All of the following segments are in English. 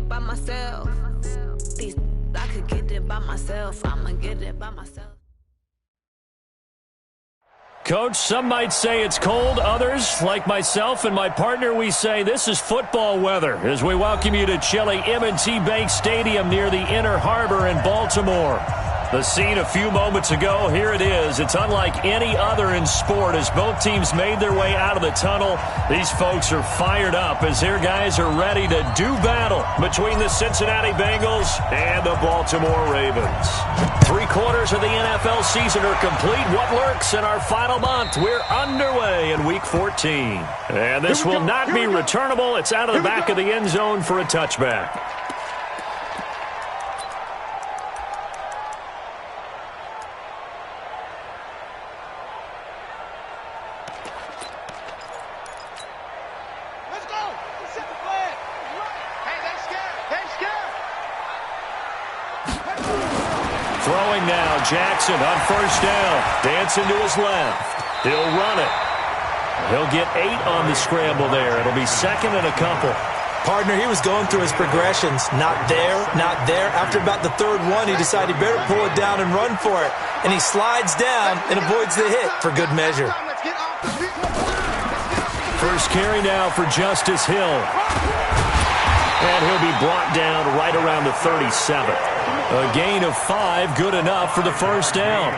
by myself. These I could get it by myself. I'ma get it by myself. Coach, some might say it's cold. Others, like myself and my partner, we say this is football weather as we welcome you to chilly M&T Bank Stadium near the Inner Harbor in Baltimore. The scene a few moments ago, here it is. It's unlike any other in sport as both teams made their way out of the tunnel. These folks are fired up as their guys are ready to do battle between the Cincinnati Bengals and the Baltimore Ravens. 3/4 of the NFL season are complete. What lurks in our final month? We're underway in Week 14. And this will not be returnable. It's out of the back of the end zone for a touchback. Throwing now, Jackson on first down. Dancing to his left. He'll run it. He'll get 8 on the scramble there. It'll be second and a couple. Partner, he was going through his progressions. Not there, not there. After about the third one, he decided he better pull it down and run for it. And he slides down and avoids the hit for good measure. First carry now for Justice Hill. And he'll be brought down right around the 37. A gain of 5, good enough for the first down.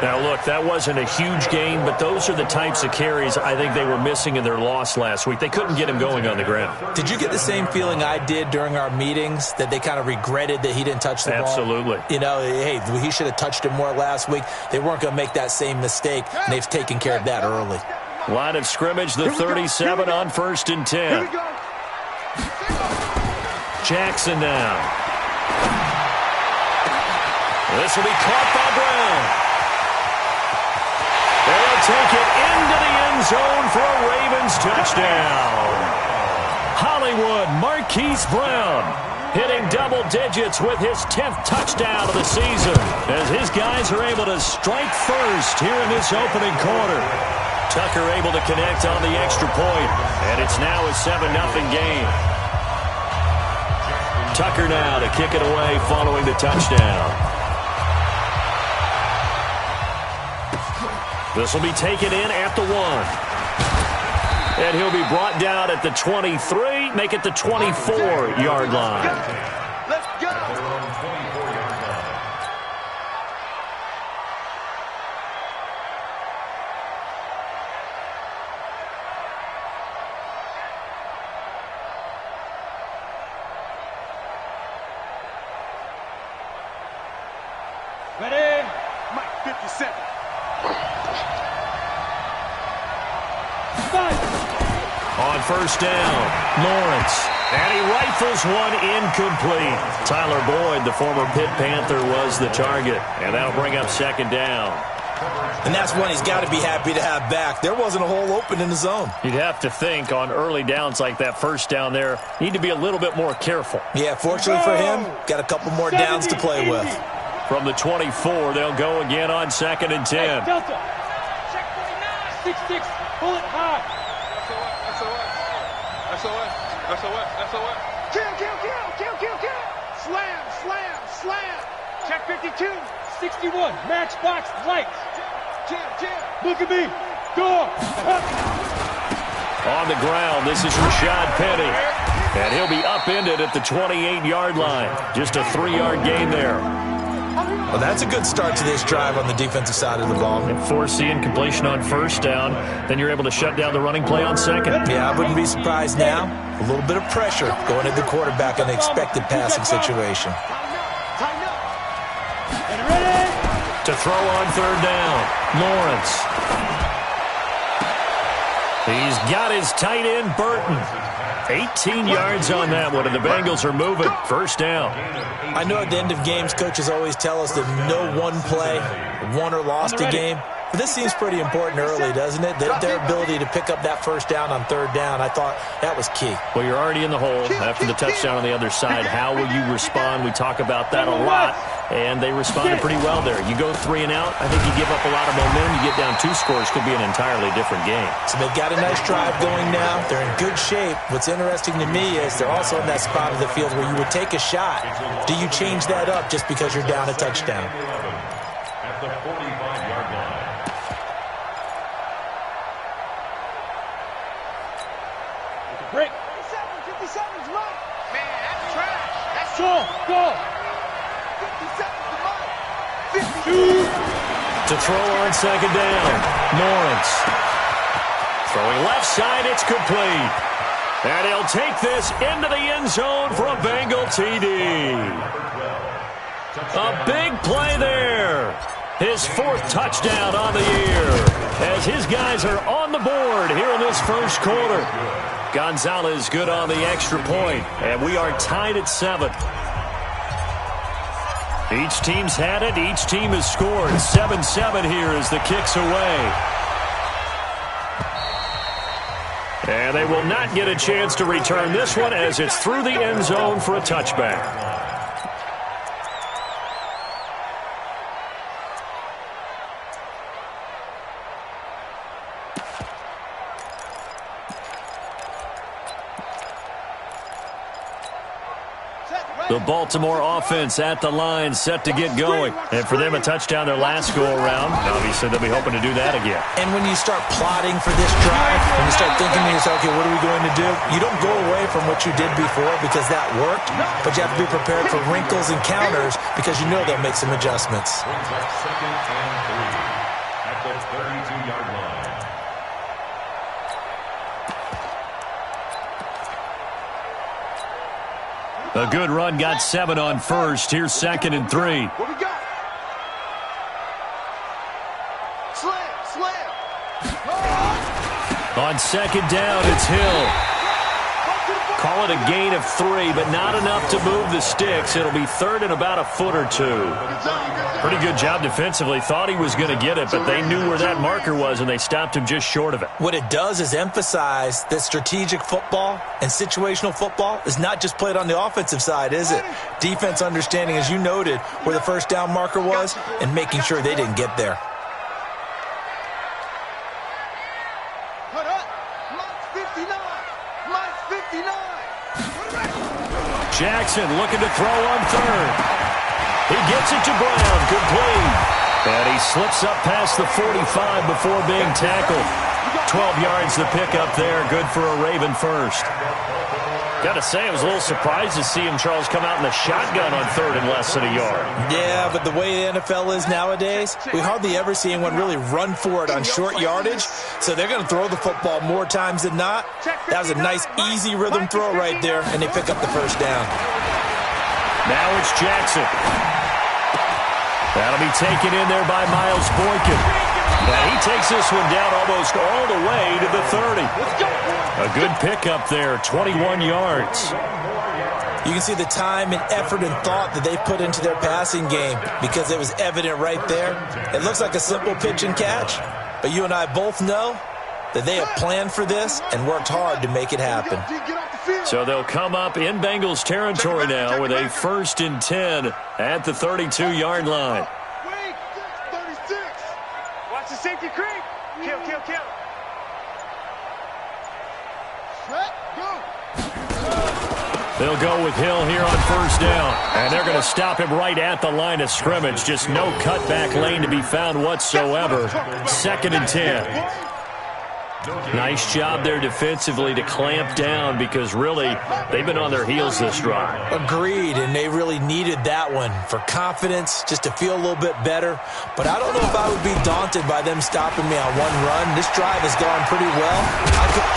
Now, look, that wasn't a huge gain, but those are the types of carries I think they were missing in their loss last week. They couldn't get him going on the ground. Did you get the same feeling I did during our meetings, that they kind of regretted that he didn't touch the ball? Absolutely. You know, hey, he should have touched it more last week. They weren't going to make that same mistake, and they've taken care of that early. Line of scrimmage, the 37 on 1st and 10. Jackson now. This will be caught by Brown. They'll take it into the end zone for a Ravens touchdown. Hollywood Marquise Brown hitting double digits with his 10th touchdown of the season as his guys are able to strike first here in this opening quarter. Tucker able to connect on the extra point, and it's now a 7-0 game. Tucker now to kick it away following the touchdown. This will be taken in at the 1. And he'll be brought down at the 23, make it the 24-yard line. Let's go. Ready? Mike 57. On first down, Lawrence. And he rifles one incomplete. Tyler Boyd, the former Pitt Panther, was the target. And that'll bring up second down. And that's one he's got to be happy to have back. There wasn't a hole open in the zone. You'd have to think on early downs like that first down there, need to be a little bit more careful. Yeah, fortunately for him, got a couple more downs to play with. From the 24, they'll go again on 2nd and 10. Hey, Delta. Check 49. 6-6. Pull it high. SOS. Kill. Slam. Check 52. 61. Match box lights. Jam. Look at me. Go. On the ground, this is Rashad Penny. And he'll be upended at the 28-yard line. Just a 3-yard gain there. Well, that's a good start to this drive on the defensive side of the ball. And force the incompletion on first down, then you're able to shut down the running play on second. Yeah, I wouldn't be surprised now. A little bit of pressure going at the quarterback in an expected passing situation. To throw on third down, Lawrence. He's got his tight end, Burton. 18 yards on that one, and the Bengals are moving. First down. I know at the end of games, coaches always tell us that no one play won or lost a game. This seems pretty important early, doesn't it? Their ability to pick up that first down on third down, I thought that was key. Well, you're already in the hole after the touchdown on the other side. How will you respond? We talk about that a lot, and they responded pretty well there. You go 3 and out, I think you give up a lot of momentum. You get down 2 scores, could be an entirely different game. So they've got a nice drive going now. They're in good shape. What's interesting to me is they're also in that spot of the field where you would take a shot. Do you change that up just because you're down a touchdown? At the 45-yard line. Break. 57's right. Man, that's trash. That's Go. 57's the right. 52. To throw on second down, Lawrence. Throwing left side, it's complete. And he'll take this into the end zone for a Bengal TD. A big play there. His 4th touchdown on the year as his guys are on the board here in this first quarter. Gonzalez good on the extra point, and we are tied at 7. Each team's had it. Each team has scored. 7-7 here as the kick's away. And they will not get a chance to return this one as it's through the end zone for a touchback. The Baltimore offense at the line, set to get going. And for them, a touchdown their last go-around. Obviously, they'll be hoping to do that again. And when you start plotting for this drive, when you start thinking to yourself, okay, what are we going to do? You don't go away from what you did before because that worked, but you have to be prepared for wrinkles and counters because you know they'll make some adjustments. Brings up 2nd and 3 at the 32-yard line. A good run got 7 on first. Here's 2nd and 3. What we got? Slam. On second down, it's Hill. Call it a gain of 3, but not enough to move the sticks. It'll be 3rd and about a foot or 2. Pretty good job defensively. Thought he was going to get it, but they knew where that marker was, and they stopped him just short of it. What it does is emphasize that strategic football and situational football is not just played on the offensive side, is it? Defense understanding, as you noted, where the first down marker was and making sure they didn't get there. Hold up. Mine's 59. Jackson looking to throw on 3rd. He gets it to Brown, complete. And he slips up past the 45 before being tackled. 12 yards the pickup there, good for a Raven first. Got to say, I was a little surprised to see him, Charles, come out in the shotgun on 3rd and less than a yard. Yeah, but the way the NFL is nowadays, we hardly ever see anyone really run for it on short yardage, so they're going to throw the football more times than not. That was a nice, easy rhythm throw right there, and they pick up the first down. Now it's Jackson. That'll be taken in there by Miles Boykin. And he takes this one down almost all the way to the 30. A good pickup there, 21 yards. You can see the time and effort and thought that they put into their passing game because it was evident right there. It looks like a simple pitch and catch, but you and I both know that they have planned for this and worked hard to make it happen. So they'll come up in Bengals territory now with a 1st and 10 at the 32-yard line. Wait, 36. Watch the safety creep. Kill. Set, go. They'll go with Hill here on 1st down. And they're going to stop him right at the line of scrimmage. Just no cutback lane to be found whatsoever. 2nd and 10. Nice job there defensively to clamp down because really they've been on their heels this drive. Agreed, and they really needed that one for confidence, just to feel a little bit better. But I don't know if I would be daunted by them stopping me on one run. This drive has gone pretty well.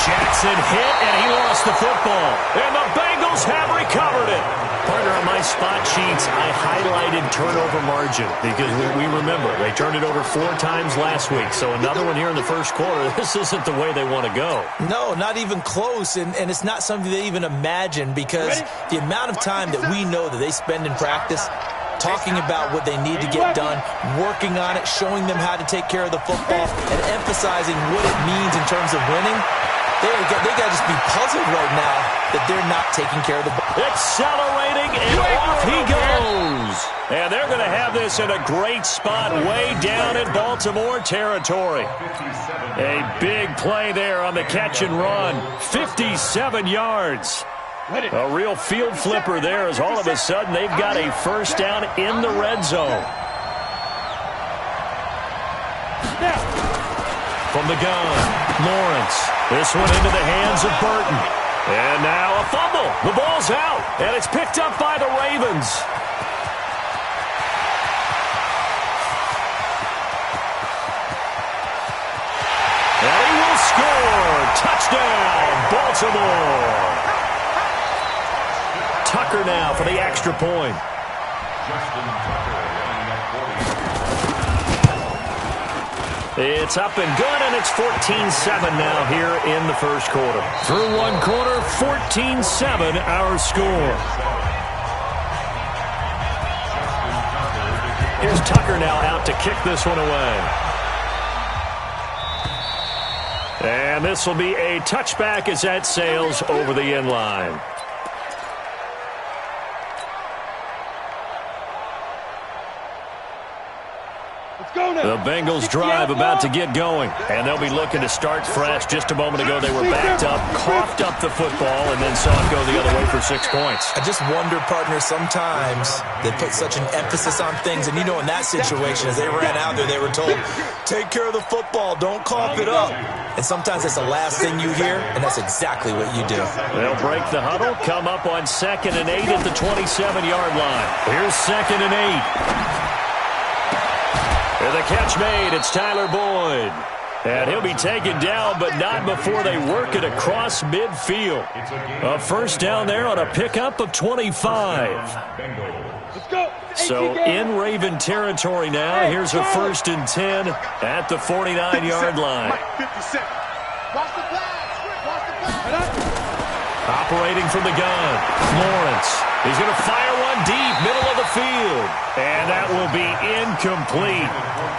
Jackson hit, and he lost the football. And the Bengals have recovered it. Partner, on my spot sheets, I highlighted turnover margin because we remember they turned it over 4 times last week. So another one here in the first quarter. This isn't the way they want to go. No, not even close, and it's not something they even imagine because the amount of time that we know that they spend in practice talking about what they need to get done, working on it, showing them how to take care of the football, and emphasizing what it means in terms of winning. They got to just be puzzled right now that they're not taking care of the ball. Accelerating, and off he goes. And they're going to have this in a great spot way down in Baltimore territory. A big play there on the catch and run. 57 yards. A real field flipper there as all of a sudden they've got a first down in the red zone. From the gun, Lawrence. This one into the hands of Burton. And now a fumble. The ball's out, and it's picked up by the Ravens. And he will score. Touchdown, Baltimore. Tucker now for the extra point. It's up and good, and it's 14-7 now here in the first quarter. Through one quarter, 14-7 our score. Here's Tucker now out to kick this one away. And this will be a touchback as that sails over the end line. The Bengals drive about to get going, and they'll be looking to start fresh. Just a moment ago, they were backed up, coughed up the football, and then saw it go the other way for 6 points. I just wonder, partner, sometimes they put such an emphasis on things, and you know in that situation, as they ran out there, they were told, take care of the football, don't cough it up. And sometimes that's the last thing you hear, and that's exactly what you do. They'll break the huddle, come up on 2nd and 8 at the 27-yard line. Here's 2nd and 8. And the catch made, it's Tyler Boyd. And he'll be taken down, but not before they work it across midfield. A first down there on a pickup of 25. So in Raven territory now, here's a 1st and 10 at the 49-yard line. Operating from the gun, Lawrence. He's going to fire one deep, middle of the field. And that will be incomplete.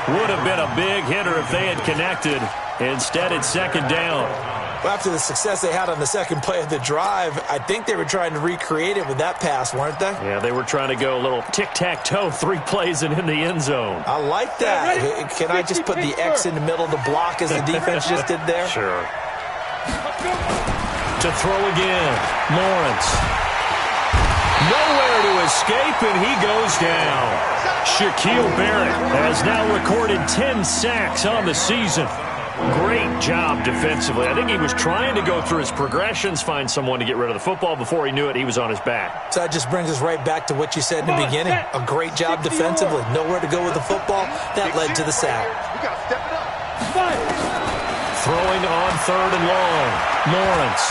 Would have been a big hitter if they had connected. Instead, it's 2nd down. Well, after the success they had on the second play of the drive, I think they were trying to recreate it with that pass, weren't they? Yeah, they were trying to go a little tic-tac-toe, 3 plays and in the end zone. I like that. Can I just put the X in the middle of the block as the defense just did there? Sure. To throw again, Lawrence. Nowhere to escape, and he goes down. Shaquille Barrett has now recorded 10 sacks on the season. Great job defensively. I think he was trying to go through his progressions, find someone to get rid of the football. Before he knew it, he was on his back. So that just brings us right back to what you said in the beginning. A great job defensively. Nowhere to go with the football. That led to the sack. Throwing on 3rd and long. Lawrence.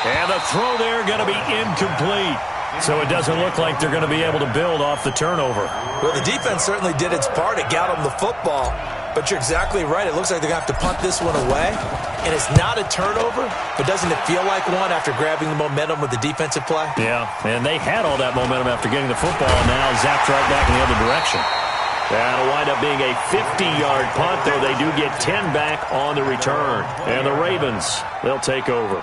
And the throw there going to be incomplete. So it doesn't look like they're going to be able to build off the turnover. Well, the defense certainly did its part. It got them the football. But you're exactly right. It looks like they're going to have to punt this one away. And it's not a turnover, but doesn't it feel like one after grabbing the momentum with the defensive play? Yeah, and they had all that momentum after getting the football, and now zapped right back in the other direction. That'll wind up being a 50-yard punt, though they do get 10 back on the return. And the Ravens, they'll take over.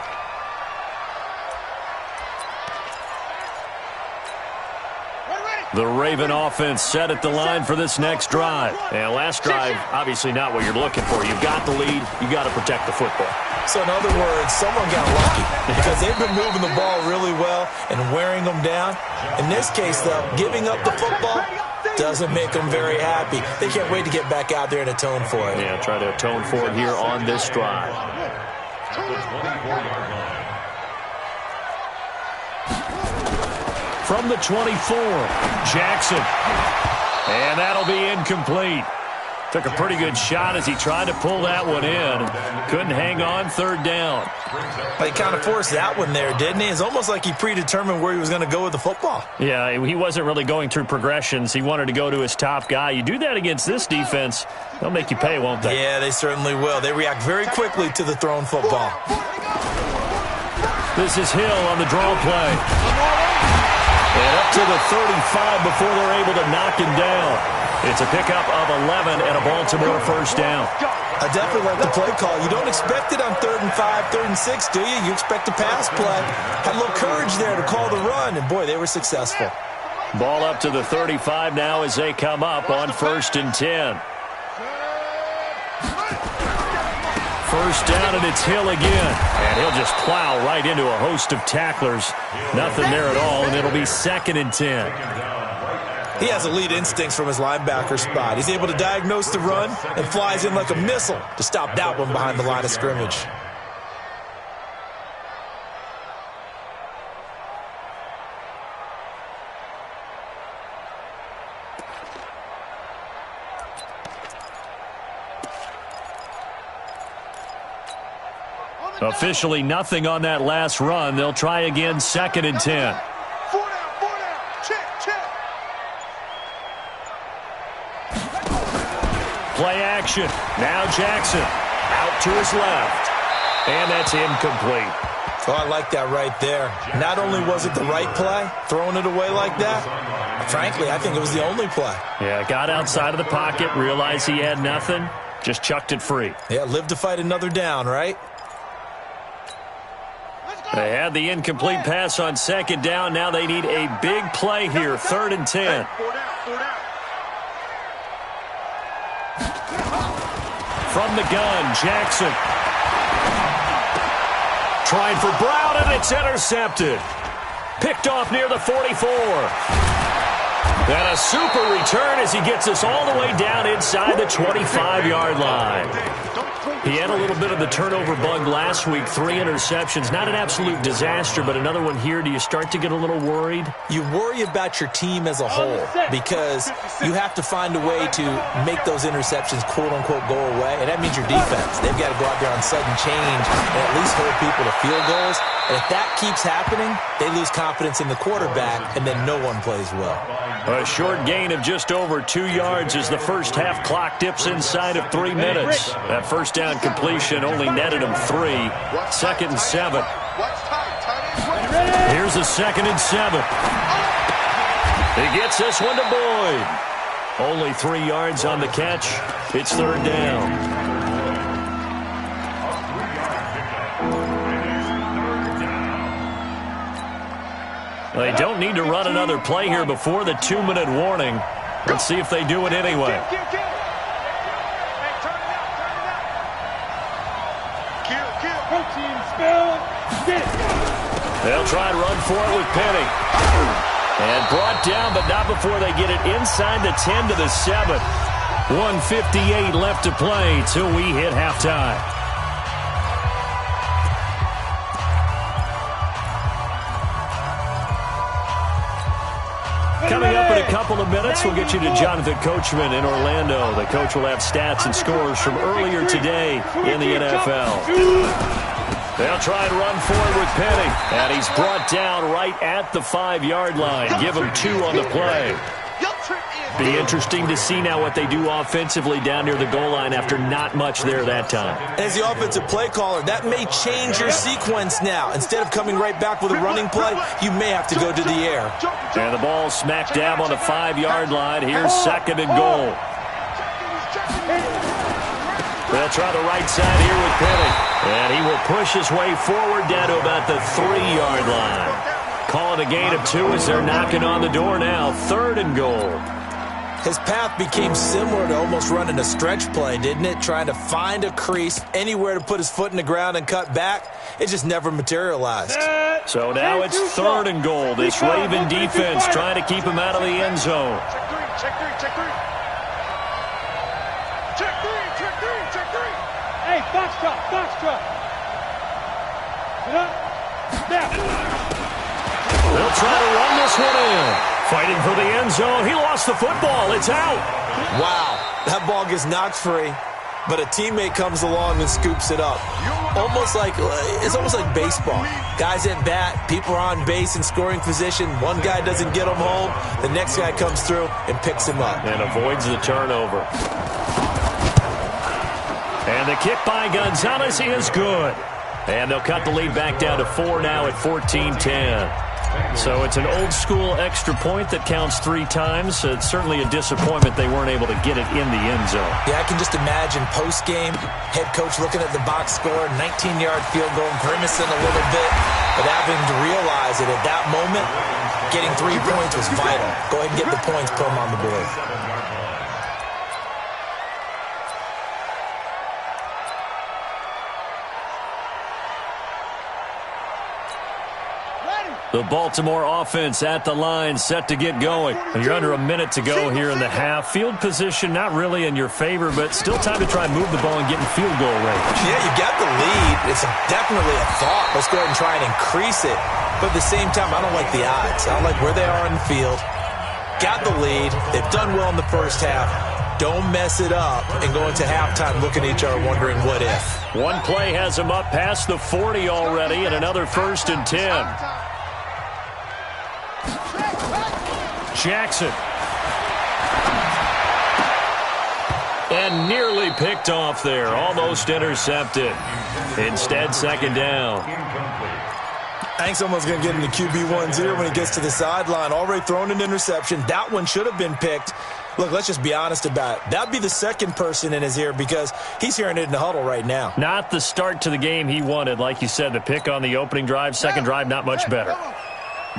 The Raven offense set at the line for this next drive. And last drive, obviously not what you're looking for. You've got the lead. You've got to protect the football. So in other words, someone got lucky because they've been moving the ball really well and wearing them down. In this case, though, giving up the football doesn't make them very happy. They can't wait to get back out there and atone for it. Yeah, try to atone for it here on this drive. From the 24, Jackson. And that'll be incomplete. Took a pretty good shot as he tried to pull that one in. Couldn't hang on 3rd down. He kind of forced that one there, didn't he? It's almost like he predetermined where he was going to go with the football. Yeah, he wasn't really going through progressions. He wanted to go to his top guy. You do that against this defense, they'll make you pay, won't they? Yeah, they certainly will. They react very quickly to the thrown football. This is Hill on the draw play. And up to the 35 before they're able to knock him down. It's a pickup of 11 and a Baltimore first down. I definitely like the play call. You don't expect it on 3rd and 5, 3rd and 6, do you? You expect a pass play. Had a little courage there to call the run, and boy, they were successful. Ball up to the 35 now as they come up on 1st and 10. First down, and it's Hill again. And he'll just plow right into a host of tacklers. Nothing there at all, and it'll be 2nd and 10. He has elite instincts from his linebacker spot. He's able to diagnose the run and flies in like a missile to stop that one behind the line of scrimmage. Officially nothing on that last run. They'll try again, 2nd and 10. 4 down, 4 down. Check. Play action. Now Jackson out to his left. And that's incomplete. Oh, I like that right there. Not only was it the right play, throwing it away like that, frankly, I think it was the only play. Yeah, got outside of the pocket, realized he had nothing, just chucked it free. Yeah, live to fight another down, right? They had the incomplete pass on 2nd down. Now they need a big play here, 3rd and 10. 4 down, 4 down. From the gun, Jackson. Trying for Brown, and it's intercepted. Picked off near the 44. And a super return as he gets us all the way down inside the 25-yard line. He had a little bit of the turnover bug last week, 3 interceptions. Not an absolute disaster, but another one here. Do you start to get a little worried? You worry about your team as a whole because you have to find a way to make those interceptions, quote-unquote, go away, and that means your defense. They've got to go out there on sudden change and at least hold people to field goals. And if that keeps happening, they lose confidence in the quarterback, and then no one plays well. A short gain of just over 2 yards as the first half clock dips inside of 3 minutes. That first down completion only netted him 3. 2nd and 7. Here's a 2nd and 7. He gets this one to Boyd. Only 3 yards on the catch. It's 3rd down. They don't need to run another play here before the 2-minute warning. Let's see if they do it anyway. They'll try and run for it with Penny. And brought down, but not before they get it inside the 10 to the 7. 1:58 left to play till we hit halftime. Coming up in a couple of minutes, we'll get you to Jonathan Coachman in Orlando. The coach will have stats and scores from earlier today in the NFL. They'll try and run forward with Penny. And he's brought down right at the 5-yard line. Give him 2 on the play. Be interesting to see now what they do offensively down near the goal line after not much there that time. As the offensive play caller, that may change your sequence now. Instead of coming right back with a running play, you may have to go to the air. And the ball smack dab on the 5-yard line. Here's 2nd and goal. They'll try the right side here with Penny. And he will push his way forward down to about the 3-yard line. Calling a gain of 2 as they're knocking on the door now. 3rd and goal. His path became similar to almost running a stretch play, didn't it? Trying to find a crease, anywhere to put his foot in the ground and cut back. It just never materialized. So now it's 3rd and goal. This Raven defense trying to keep him out of the end zone. Check three. Hey, box truck. Get up. Snap. They'll try to run this one in. Fighting for the end zone. He lost the football. It's out. Wow. That ball gets knocked free, but a teammate comes along and scoops it up. It's almost like baseball. Guys at bat, people are on base in scoring position. One guy doesn't get him home. The next guy comes through and picks him up. And avoids the turnover. And the kick by Gonzalez is good. And they'll cut the lead back down to 4 now at 14-10. So it's an old-school extra point that counts 3 times. It's certainly a disappointment they weren't able to get it in the end zone. Yeah, I can just imagine post-game, head coach looking at the box score, 19-yard field goal, grimacing a little bit, but having to realize that at that moment, getting 3 points was vital. Go ahead and get the points, put them on the board. The Baltimore offense at the line, set to get going. You're under a minute to go here in the half. Field position not really in your favor, but still time to try and move the ball and get in field goal range. Yeah, you got the lead. It's definitely a thought. Let's go ahead and try and increase it. But at the same time, I don't like the odds. I don't like where they are on the field. Got the lead. They've done well in the first half. Don't mess it up and go into halftime looking at each other wondering what if. One play has them up past the 40 already and another 1st and 10. Jackson. And nearly picked off there. Almost intercepted. Instead, 2nd down. I think someone's going to get into QB1-0 when he gets to the sideline. Already thrown an interception. That one should have been picked. Look, let's just be honest about it. That'd be the second person in his ear because he's hearing it in the huddle right now. Not the start to the game he wanted. Like you said, the pick on the opening drive, second drive, not much better.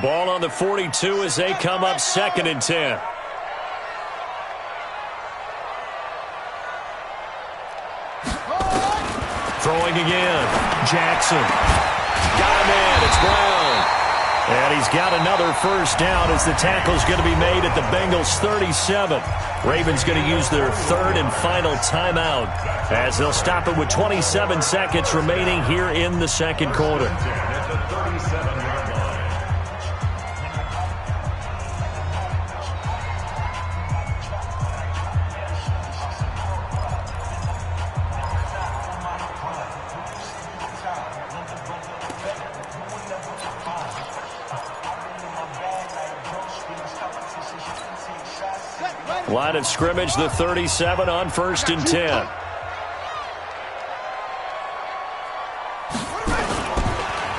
Ball on the 42 as they come up 2nd and 10. Throwing again. Jackson. Got him in. It's Brown. And he's got another 1st down as the tackle's going to be made at the Bengals' 37. Ravens going to use their 3rd and final timeout as they'll stop it with 27 seconds remaining here in the 2nd quarter. Line of scrimmage, the 37 on 1st and 10.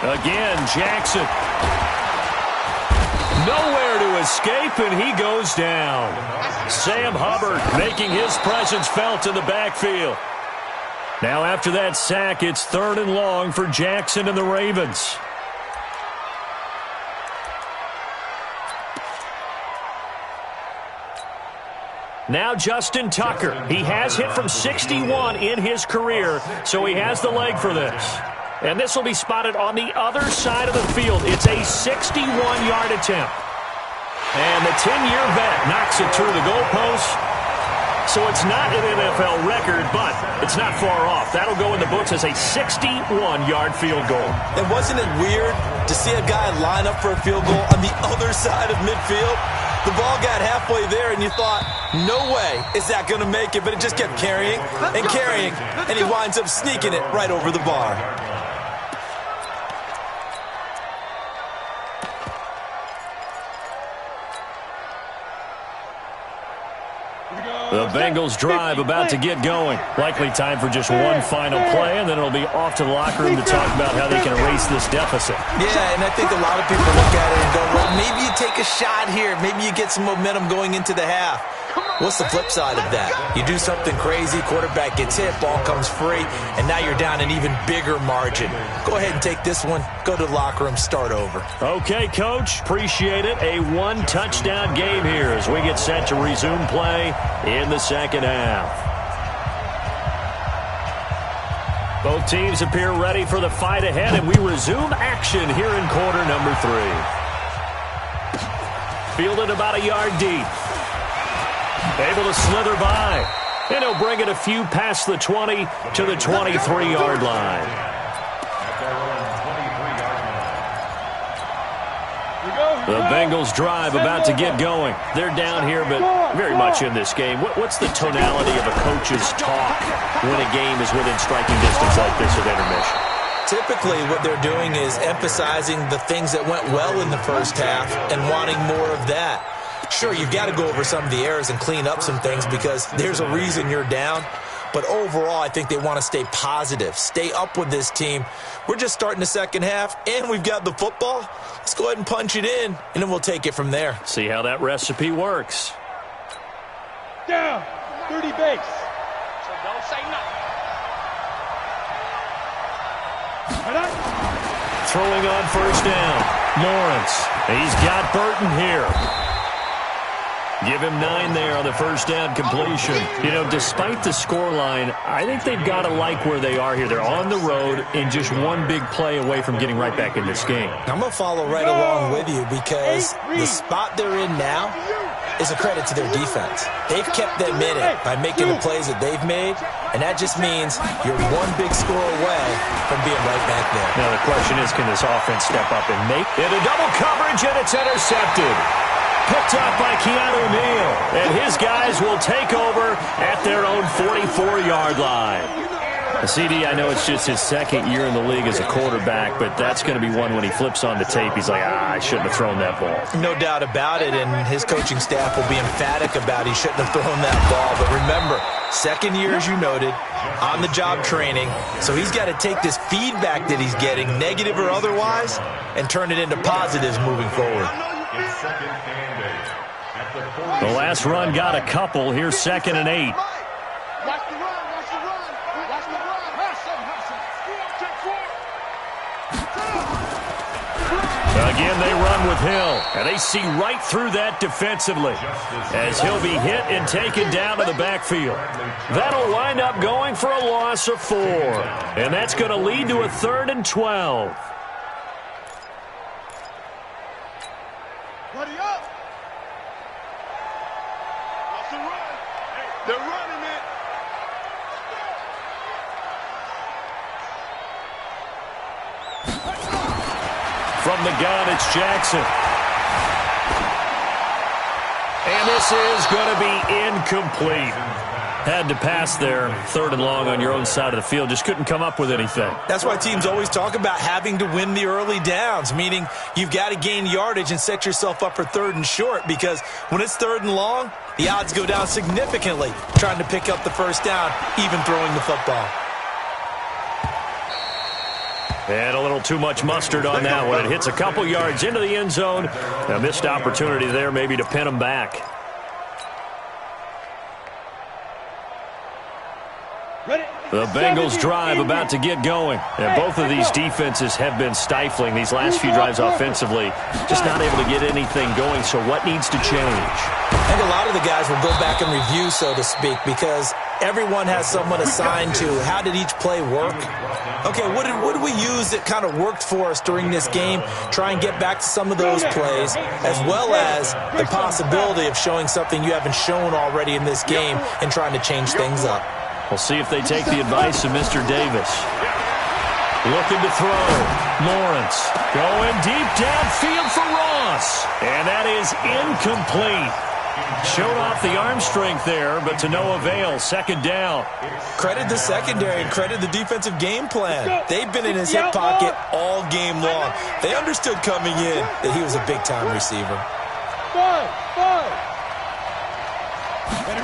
Again, Jackson. Nowhere to escape, and he goes down. Sam Hubbard making his presence felt in the backfield. Now after that sack, it's 3rd and long for Jackson and the Ravens. Now Justin Tucker. He has hit from 61 in his career, so he has the leg for this. And this will be spotted on the other side of the field. It's a 61-yard attempt. And the 10-year vet knocks it through the goalpost. So it's not an NFL record, but it's not far off. That'll go in the books as a 61-yard field goal. And wasn't it weird to see a guy line up for a field goal on the other side of midfield? The ball got halfway there, and you thought, no way is that going to make it. But it just kept carrying and carrying, and he winds up sneaking it right over the bar. The Bengals drive about to get going. Likely time for just one final play, and then it'll be off to the locker room to talk about how they can erase this deficit. Yeah, and I think a lot of people look at it and go, well, maybe you take a shot here. Maybe you get some momentum going into the half. What's the flip side of that? You do something crazy, quarterback gets hit, ball comes free, and now you're down an even bigger margin. Go ahead and take this one, go to the locker room, start over. Okay, Coach, appreciate it. A one-touchdown game here as we get set to resume play in the second half. Both teams appear ready for the fight ahead, and we resume action here in quarter number 3. Fielded about a yard deep. Able to slither by. And he'll bring it a few past the 20 to the 23-yard line. The Bengals drive about to get going. They're down here, but very much in this game. What's the tonality of a coach's talk when a game is within striking distance like this at intermission? Typically, what they're doing is emphasizing the things that went well in the first half and wanting more of that. Sure, you've got to go over some of the errors and clean up some things because there's a reason you're down. But overall, I think they want to stay positive, stay up with this team. We're just starting the second half, and we've got the football. Let's go ahead and punch it in, and then we'll take it from there. See how that recipe works. Down, 30 base. So don't say nothing. Throwing on first down, Lawrence. He's got Burton here. Give him 9 there on the first down completion. You know, despite the scoreline, I think they've got to like where they are here. They're on the road and just one big play away from getting right back in this game. I'm going to follow right along with you because the spot they're in now is a credit to their defense. They've kept them in it by making the plays that they've made, and that just means you're one big score away from being right back there. Now the question is, can this offense step up and make it a double coverage, and it's intercepted. Picked up by Keanu Neal, and his guys will take over at their own 44-yard line. CD, I know it's just his second year in the league as a quarterback, but that's going to be one when he flips on the tape, he's like, I shouldn't have thrown that ball. No doubt about it, and his coaching staff will be emphatic about he shouldn't have thrown that ball. But remember, second year, as you noted, on-the-job training, so he's got to take this feedback that he's getting, negative or otherwise, and turn it into positives moving forward. The last run got a couple. Here's 2nd and 8. Again, they run with Hill, and they see right through that defensively as he'll be hit and taken down to the backfield. That'll wind up going for a loss of 4, and that's going to lead to a 3rd and 12. Buddy up. That's a run. They're running it. From the gun, it's Jackson. And this is going to be incomplete. Had to pass there, 3rd and long on your own side of the field. Just couldn't come up with anything. That's why teams always talk about having to win the early downs, meaning you've got to gain yardage and set yourself up for 3rd and short, because when it's 3rd and long, the odds go down significantly trying to pick up the first down, even throwing the football. And a little too much mustard on that one. It hits a couple yards into the end zone. A missed opportunity there maybe to pin them back. The Bengals drive about to get going. And both of these defenses have been stifling these last few drives offensively. Just not able to get anything going. So what needs to change? I think a lot of the guys will go back and review, so to speak, because everyone has someone assigned to how did each play work. Okay, what did we use that kind of worked for us during this game? Try and get back to some of those plays, as well as the possibility of showing something you haven't shown already in this game and trying to change things up. We'll see if they take the advice of Mr. Davis. Looking to throw. Lawrence going deep downfield for Ross. And that is incomplete. Showed off the arm strength there, but to no avail. 2nd down. Credit the secondary and credit the defensive game plan. They've been in his hip pocket all game long. They understood coming in that he was a big-time receiver.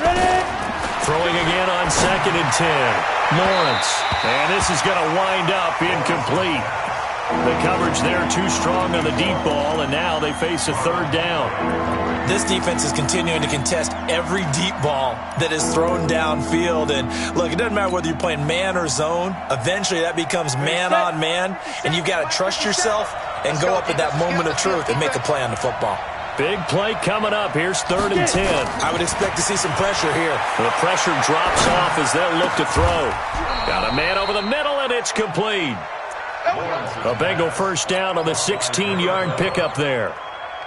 Ready? Throwing again on 2nd and 10. Lawrence. And this is going to wind up incomplete. The coverage there too strong on the deep ball, and now they face a 3rd down. This defense is continuing to contest every deep ball that is thrown downfield. And look, it doesn't matter whether you're playing man or zone. Eventually that becomes man on man, and you've got to trust yourself and go up at that moment of truth and make a play on the football. Big play coming up. Here's 3rd and 10. I would expect to see some pressure here. The pressure drops off as they'll look to throw. Got a man over the middle, and it's complete. A Bengal first down on the 16-yard pickup there.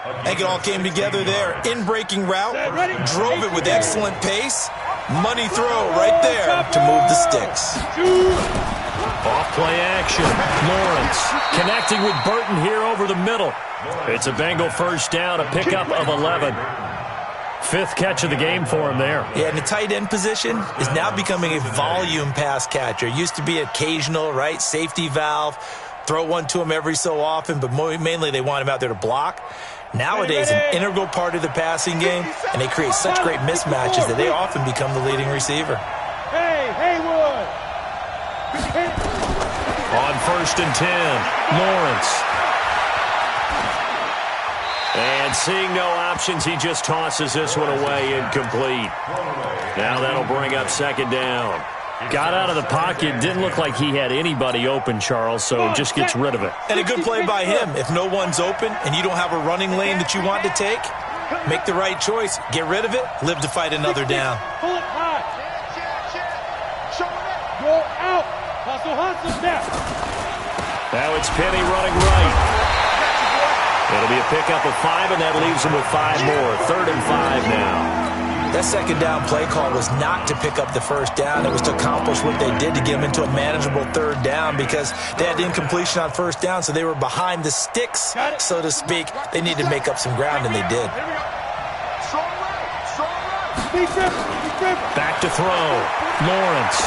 I think it all came together there. In-breaking route, drove it with excellent pace. Money throw right there to move the sticks. Off-play action. Lawrence connecting with Burton here over the middle. It's a Bengal first down, a pickup of 11. 5th catch of the game for him there. Yeah, and the tight end position is now becoming a volume pass catcher. Used to be occasional, right? Safety valve. Throw one to him every so often, but mainly they want him out there to block. Nowadays, an integral part of the passing game, and they create such great mismatches that they often become the leading receiver. Hey, 1st and 10. Lawrence. And seeing no options, he just tosses this one away incomplete. Now that'll bring up 2nd down. Got out of the pocket. Didn't look like he had anybody open, Charles, so just gets rid of it. And a good play by him. If no one's open and you don't have a running lane that you want to take, make the right choice. Get rid of it. Live to fight another down. Pull it high. Go out. Hustle now. Now it's Penny running right. It'll be a pickup of 5, and that leaves him with 5 more. 3rd and 5 now. That 2nd down play call was not to pick up the 1st down. It was to accomplish what they did to get them into a manageable 3rd down because they had incompletion on 1st down, so they were behind the sticks, so to speak. They needed to make up some ground, and they did. Back to throw. Lawrence.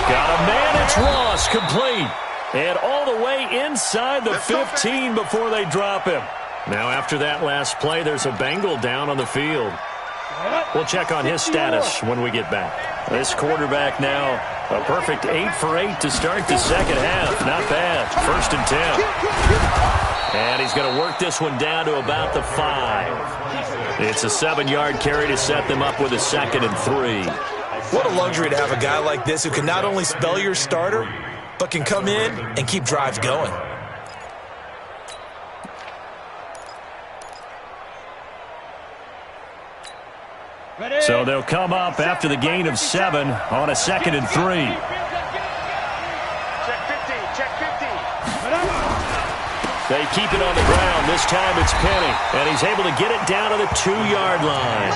Got a man. It's Ross. Complete. And all the way inside the 15 before they drop him. Now after that last play, there's a Bengal down on the field. We'll check on his status when we get back. This quarterback now, a perfect 8 for 8 to start the 2nd half. Not bad. 1st and 10. And he's going to work this one down to about the 5. It's a 7-yard carry to set them up with a 2nd and 3. What a luxury to have a guy like this who can not only spell your starter, but can come in and keep drives going. So they'll come up after the gain of 7 on a 2nd and 3. Check 50, check 50. They keep it on the ground. This time it's Penny, and he's able to get it down to the 2-yard line.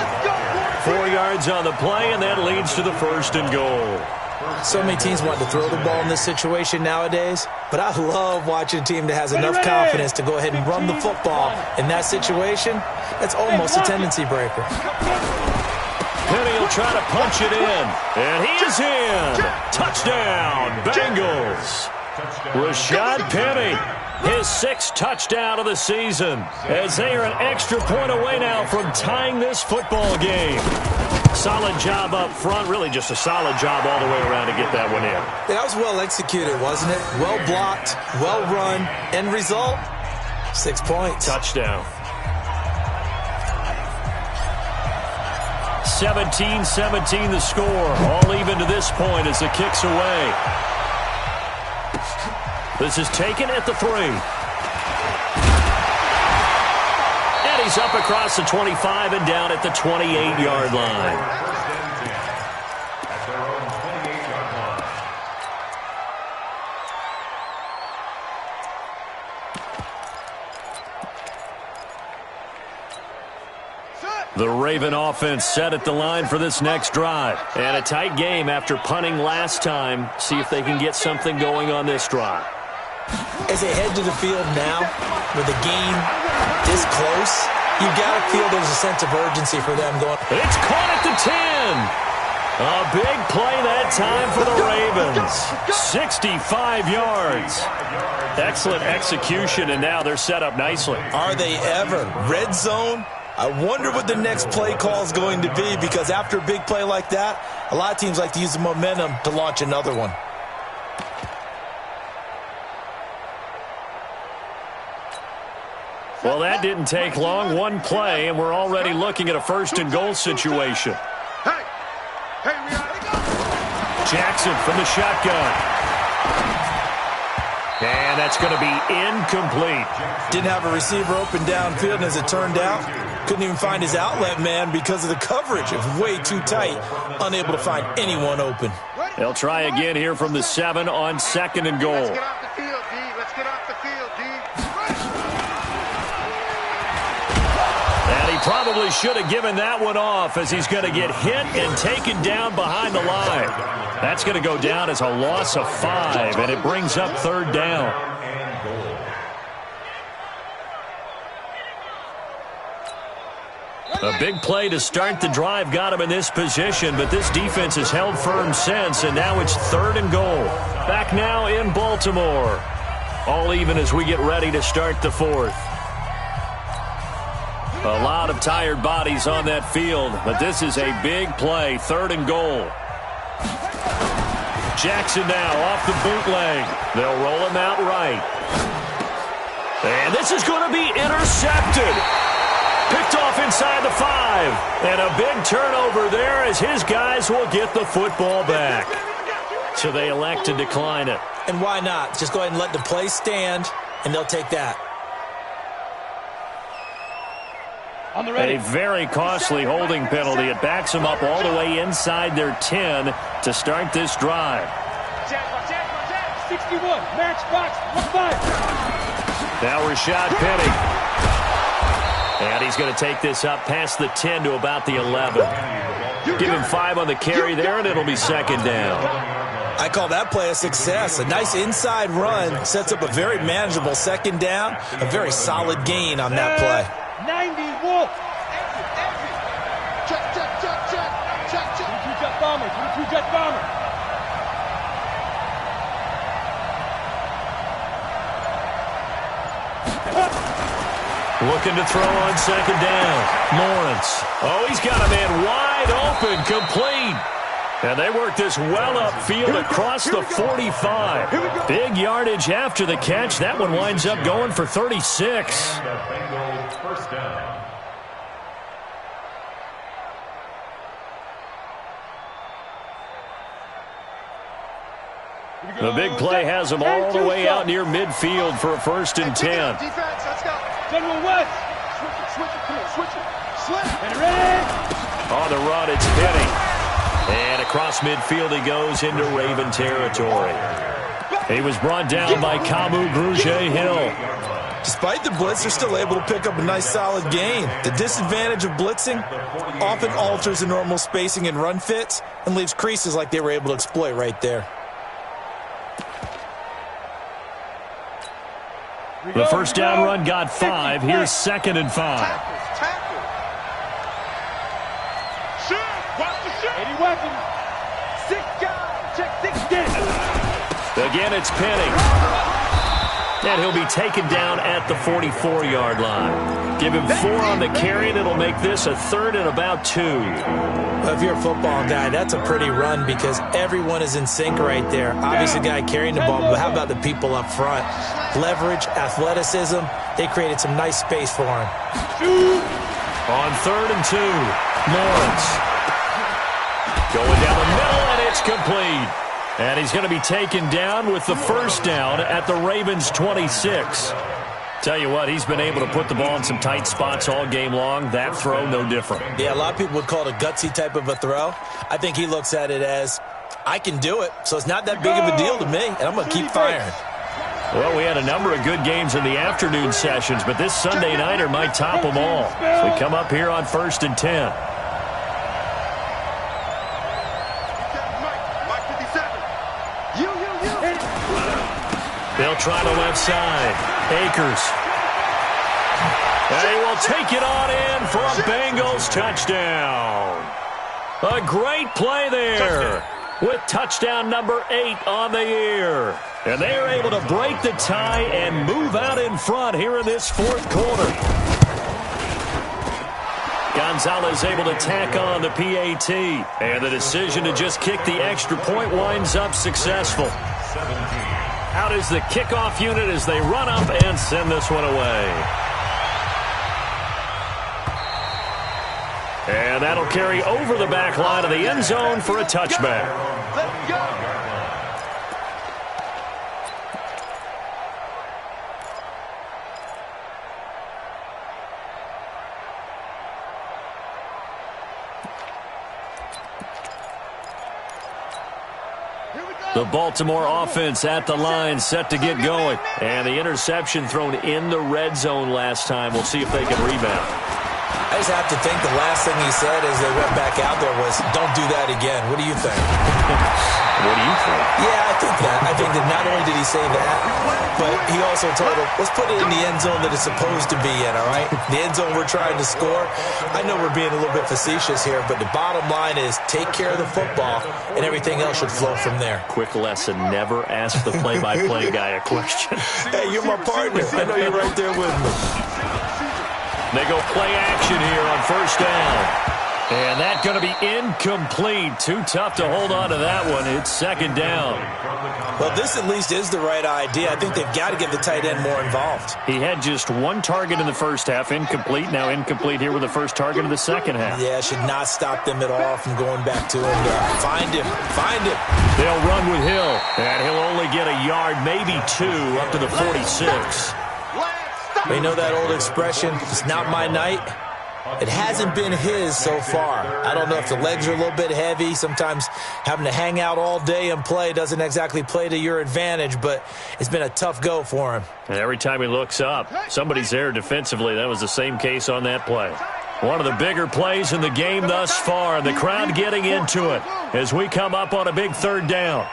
4 yards on the play, and that leads to the 1st and goal. So many teams want to throw the ball in this situation nowadays, but I love watching a team that has enough confidence to go ahead and run the football. In that situation, that's almost a tendency breaker. Penny will try to punch it in, and he is in. Touchdown, Bengals. Rashad Penny, his 6th touchdown of the season, as they are an extra point away now from tying this football game. Solid job up front, really just a solid job all the way around to get that one in. Yeah, that was well executed, wasn't it? Well blocked, well run. End result, 6 points. Touchdown. 17-17 the score. All even to this point as the kick's away. This is taken at the 3. And he's up across the 25 and down at the 28-yard line. The Raven offense set at the line for this next drive. And a tight game after punting last time. See if they can get something going on this drive. As they head to the field now, with the game this close, you've got to feel there's a sense of urgency for them going. It's caught at the 10. A big play that time for the Ravens. 65 yards. Excellent execution, and now they're set up nicely. Are they ever? Red zone? I wonder what the next play call is going to be, because after a big play like that, a lot of teams like to use the momentum to launch another one. Well, that didn't take long. One play, and we're already looking at a 1st and goal situation. Hey, we gotta go. Jackson from the shotgun. And that's going to be incomplete. Didn't have a receiver open downfield, and as it turned out, couldn't even find his outlet man because of the coverage. It was way too tight, unable to find anyone open. They'll try again here from the 7 on 2nd and goal. Let's get off the field, D. Let's get off the field, D. And he probably should have given that one off, as he's going to get hit and taken down behind the line. That's going to go down as a loss of 5, and it brings up 3rd down. A big play to start the drive got him in this position, but this defense has held firm since, and now it's 3rd and goal. Back now in Baltimore. All even as we get ready to start the 4th. A lot of tired bodies on that field, but this is a big play, 3rd and goal. Jackson now off the bootleg. They'll roll him out right. And this is going to be intercepted. Picked off inside the 5. And a big turnover there as his guys will get the football back. So they elect to decline it. And why not? Just go ahead and let the play stand, and they'll take that. A very costly holding penalty. It backs them up all the way inside their 10 to start this drive. 61, match box, 1-5. Now Rashad Penny. And he's going to take this up past the 10 to about the 11. Give him 5 on the carry there, and it'll be second down. I call that play a success. A nice inside run sets up a very manageable second down. A very solid gain on that play. 90 Wolf. Check. 22 Jet Bomber. 22 Jet Bomber. Looking to throw on second down. Lawrence. Oh, he's got a man wide open, complete. And they work this well upfield across the 45. Big yardage after the catch. That one winds up going for 36. First down. The big play has them all the way out near midfield for a 1st and 10. Defense, let's go. General West. Switch it. Slip. And ready. On the run, it's Penny. And across midfield he goes into Raven territory. He was brought down by Kamu Grugier-Hill. Despite the blitz, they're still able to pick up a nice solid gain. The disadvantage of blitzing often alters the normal spacing and run fits and leaves creases like they were able to exploit right there. The first down run got 5. Here's 2nd and 5. Tackle. Shoot. Watch the shoot. 80 weapons. 6 guys. Check 6 again. Again, it's Penny. And he'll be taken down at the 44-yard line. Give him 4 on the carry, and it'll make this a 3rd and about 2. Well, if you're a football guy, that's a pretty run because everyone is in sync right there. Obviously, the guy carrying the ball, but how about the people up front? Leverage, athleticism, they created some nice space for him. On 3rd and 2, Lawrence. Going down the middle, and it's complete. And he's going to be taken down with the first down at the Ravens' 26. Tell you what, he's been able to put the ball in some tight spots all game long. That throw, no different. Yeah, a lot of people would call it a gutsy type of a throw. I think he looks at it as, I can do it, so it's not that big of a deal to me, and I'm going to keep firing. Well, we had a number of good games in the afternoon sessions, but this Sunday nighter might top them all. So we come up here on 1st and 10. They'll try the left side. Akers. They will take it on in for a Bengals touchdown. A great play there with touchdown number 8 on the year. And they are able to break the tie and move out in front here in this 4th quarter. Gonzalez able to tack on the PAT. And the decision to just kick the extra point winds up successful. Out is the kickoff unit as they run up and send this one away. And that'll carry over the back line of the end zone for a touchback. Let's go. The Baltimore offense at the line set to get going. And the interception thrown in the red zone last time. We'll see if they can rebound. I just have to think the last thing he said as they went back out there was, don't do that again. What do you think? What do you think? Yeah, I think that. I think that not only did he say that, but he also told him, let's put it in the end zone that it's supposed to be in, all right? The end zone we're trying to score. I know we're being a little bit facetious here, but the bottom line is take care of the football, and everything else should flow from there. Quick lesson, never ask the play-by-play guy a question. Hey, you're my partner. I know you're right there with me. They go play action here on first down. And that's going to be incomplete. Too tough to hold on to that one. It's second down. Well, this at least is the right idea. I think they've got to get the tight end more involved. He had just one target in the first half, incomplete. Now incomplete here with the first target of the second half. Yeah, should not stop them at all from going back to him. Find him. They'll run with Hill, and he'll only get a yard, maybe two, up to the 46. You know that old expression, it's not my night? It hasn't been his so far. I don't know if the legs are a little bit heavy. Sometimes having to hang out all day and play doesn't exactly play to your advantage, but it's been a tough go for him. And every time he looks up, somebody's there defensively. That was the same case on that play. One of the bigger plays in the game thus far, and the crowd getting into it as we come up on a big third down.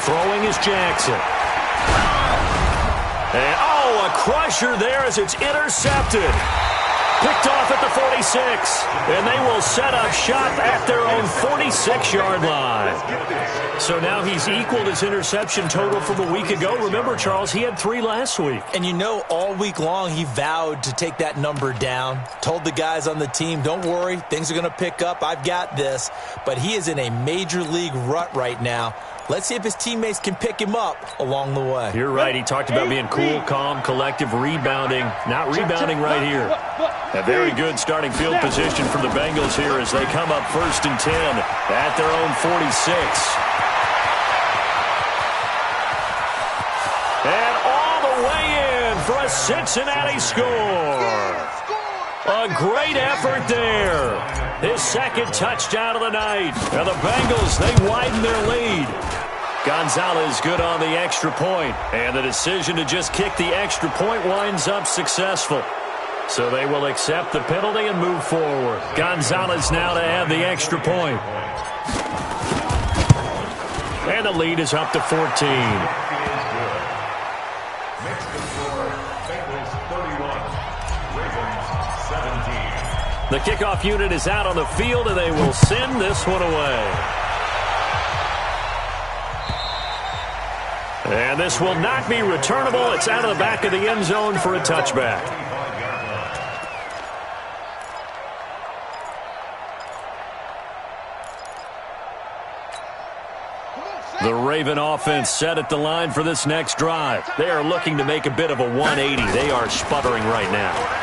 Throwing is Jackson. And, a crusher there as it's intercepted. Picked off at the 46. And they will set up shop at their own 46-yard line. So now he's equaled his interception total from a week ago. Remember, Charles, he had 3 last week. And you know, all week long he vowed to take that number down. Told the guys on the team, don't worry, things are going to pick up. I've got this. But he is in a major league rut right now. Let's see if his teammates can pick him up along the way. You're right. He talked about being cool, calm, collective, rebounding. Not rebounding right here. A very good starting field position for the Bengals here as they come up 1st and 10 at their own 46. And all the way in for a Cincinnati score. A great effort there. His second touchdown of the night. And the Bengals, they widen their lead. Gonzalez good on the extra point. And the decision to just kick the extra point winds up successful. So they will accept the penalty and move forward. Gonzalez now to have the extra point. And the lead is up to 14. The kickoff unit is out on the field, and they will send this one away. And this will not be returnable. It's out of the back of the end zone for a touchback. The Raven offense set at the line for this next drive. They are looking to make a bit of a 180. They are sputtering right now.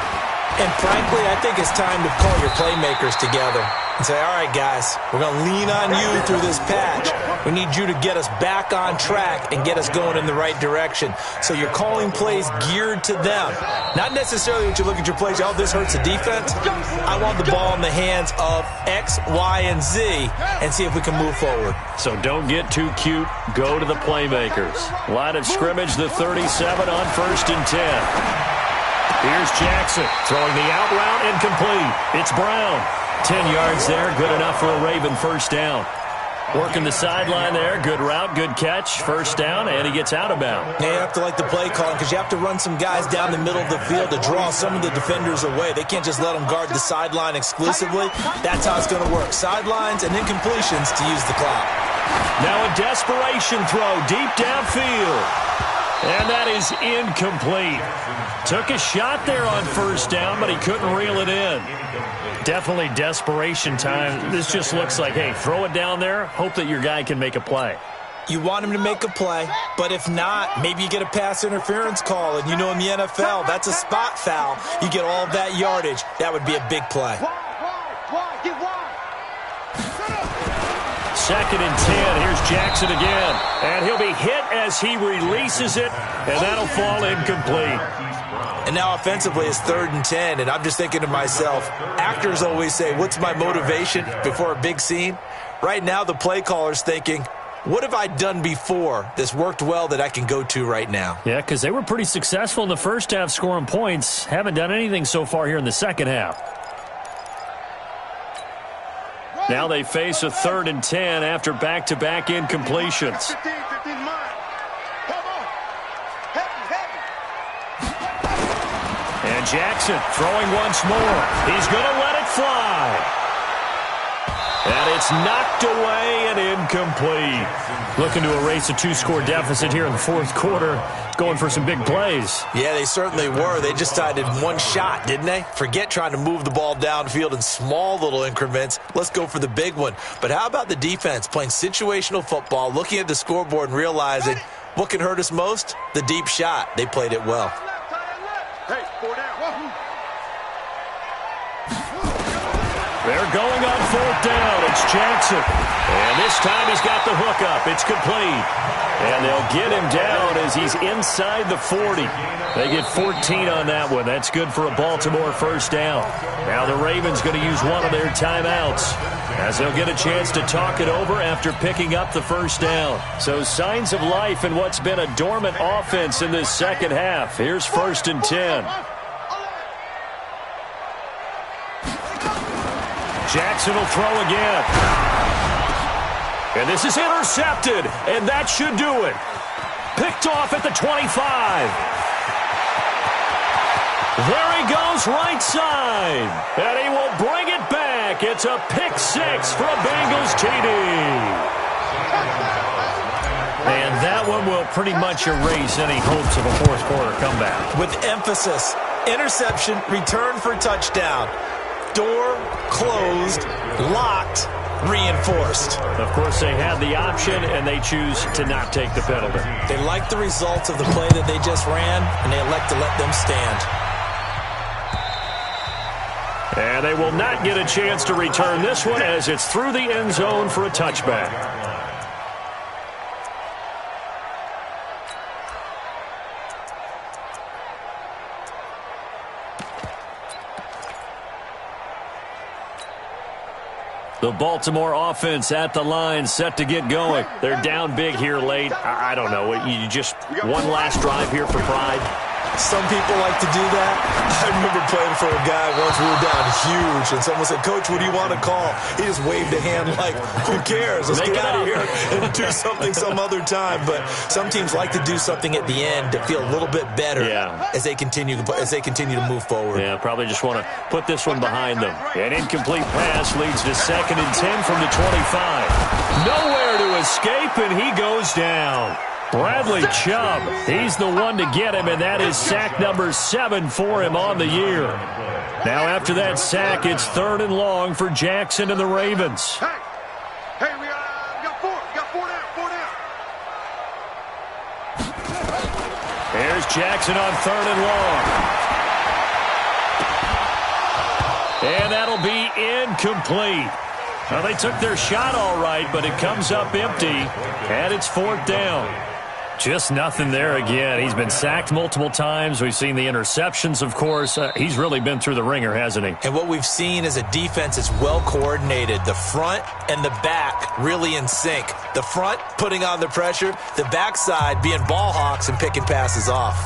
And frankly, I think it's time to call your playmakers together and say, all right, guys, we're going to lean on you through this patch. We need you to get us back on track and get us going in the right direction. So you're calling plays geared to them. Not necessarily that you look at your plays, oh, this hurts the defense. I want the ball in the hands of X, Y, and Z and see if we can move forward. So don't get too cute. Go to the playmakers. Line of scrimmage, the 37 on 1st and 10. Here's Jackson throwing the out route incomplete. It's Brown. 10 yards there. Good enough for a Raven first down. Working the sideline there. Good route, good catch. First down, and he gets out of bounds. Yeah, you have to like the play calling because you have to run some guys down the middle of the field to draw some of the defenders away. They can't just let them guard the sideline exclusively. That's how it's going to work. Sidelines and incompletions to use the clock. Now a desperation throw deep downfield. And that is incomplete. Took a shot there on first down, but he couldn't reel it in. Definitely desperation time. This just looks like, hey, throw it down there, hope that your guy can make a play. You want him to make a play, but if not, maybe you get a pass interference call, and you know in the NFL, that's a spot foul. You get all that yardage. That would be a big play. Get wide. 2nd and 10. Here's Jackson again. And he'll be hit as he releases it, and that'll fall incomplete. And now offensively it's 3rd and 10, and I'm just thinking to myself, actors always say, what's my motivation before a big scene? Right now the play caller's thinking, what have I done before that's worked well that I can go to right now? Yeah, because they were pretty successful in the first half scoring points. Haven't done anything so far here in the second half. Now they face a 3rd and 10 after back-to-back incompletions. And Jackson throwing once more. He's going to let it fly. And it's knocked away and incomplete. Looking to erase a 2-score deficit here in the fourth quarter. Going for some big plays. Yeah, they certainly were. They just decided one shot, didn't they? Forget trying to move the ball downfield in small little increments. Let's go for the big one. But how about the defense playing situational football, looking at the scoreboard and realizing what can hurt us most? The deep shot. They played it well. Hey, 4 down. They're going on fourth down. It's Jackson. And this time he's got the hook up. It's complete. And they'll get him down as he's inside the 40. They get 14 on that one. That's good for a Baltimore first down. Now the Ravens going to use one of their timeouts as they'll get a chance to talk it over after picking up the first down. So signs of life in what's been a dormant offense in this second half. Here's 1st and 10. Jackson will throw again. And this is intercepted, and that should do it. Picked off at the 25. There he goes, right side. And he will bring it back. It's a pick 6 for a Bengals TD. And that one will pretty much erase any hopes of a fourth quarter comeback. With emphasis, interception, return for touchdown. Door closed, locked, reinforced. Of course, they had the option, and they choose to not take the penalty. They like the results of the play that they just ran, and they elect to let them stand. And they will not get a chance to return this one as it's through the end zone for a touchback. The Baltimore offense at the line, set to get going. They're down big here late. I don't know. You just one last drive here for pride. Some people like to do that. I remember playing for a guy once. We were down huge, and someone said, "Coach, what do you want to call?" He just waved a hand like, "Who cares? Let's get out of here and do something some other time." But some teams like to do something at the end to feel a little bit better as they continue to move forward. Yeah, probably just want to put this one behind them. An incomplete pass leads to 2nd and 10 from the 25. Nowhere to escape, and he goes down. Bradley Chubb, he's the one to get him, and that is sack number 7 for him on the year. Now after that sack, it's 3rd and long for Jackson and the Ravens. Hey, we got 4 down. Here's Jackson on 3rd and long. And that'll be incomplete. Well, they took their shot all right, but it comes up empty, and it's 4th down. Just nothing there again. He's been sacked multiple times. We've seen the interceptions, of course. He's really been through the ringer, hasn't he? And what we've seen is a defense that's well coordinated. The front and the back really in sync. The front putting on the pressure, the backside being ball hawks and picking passes off.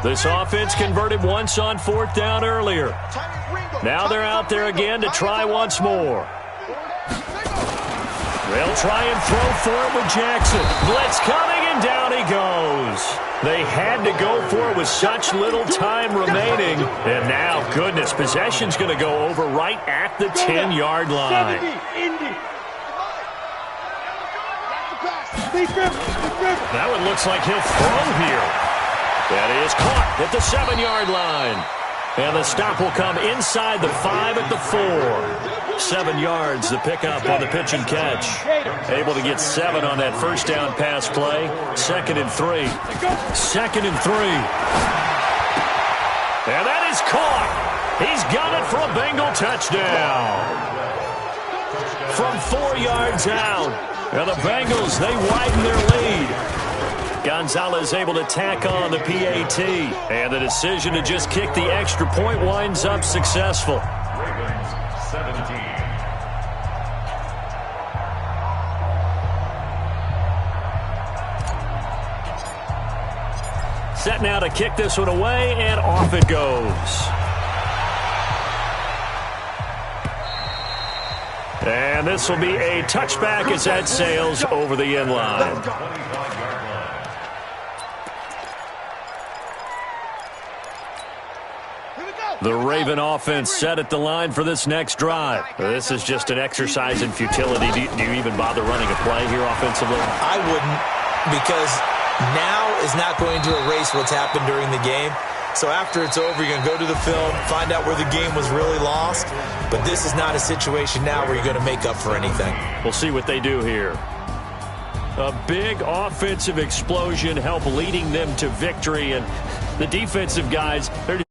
This offense converted once on 4th down earlier. Now they're out there again to try once more. They'll try and throw for it with Jackson. Blitz coming, and down he goes. They had to go for it with such little time remaining. And now, goodness, possession's going to go over right at the 10-yard line. That one looks like he'll throw here. That is caught at the 7-yard line. And the stop will come inside the 5 at the 4. 7 yards, the pickup on the pitch and catch. Able to get 7 on that first down pass play. 2nd and 3. 2nd and 3. And that is caught. He's got it for a Bengal touchdown. From 4 yards out. And the Bengals, they widen their lead. Gonzalez able to tack on the PAT. And the decision to just kick the extra point winds up successful. Ravens 17. Set now to kick this one away, and off it goes. And this will be a touchback as that sails over the end line. 25-yard line. The Raven offense set at the line for this next drive. This is just an exercise in futility. Do you even bother running a play here offensively? I wouldn't, because now is not going to erase what's happened during the game. So after it's over, you're going to go to the film, find out where the game was really lost. But this is not a situation now where you're going to make up for anything. We'll see what they do here. A big offensive explosion helped leading them to victory, and the defensive guys, they're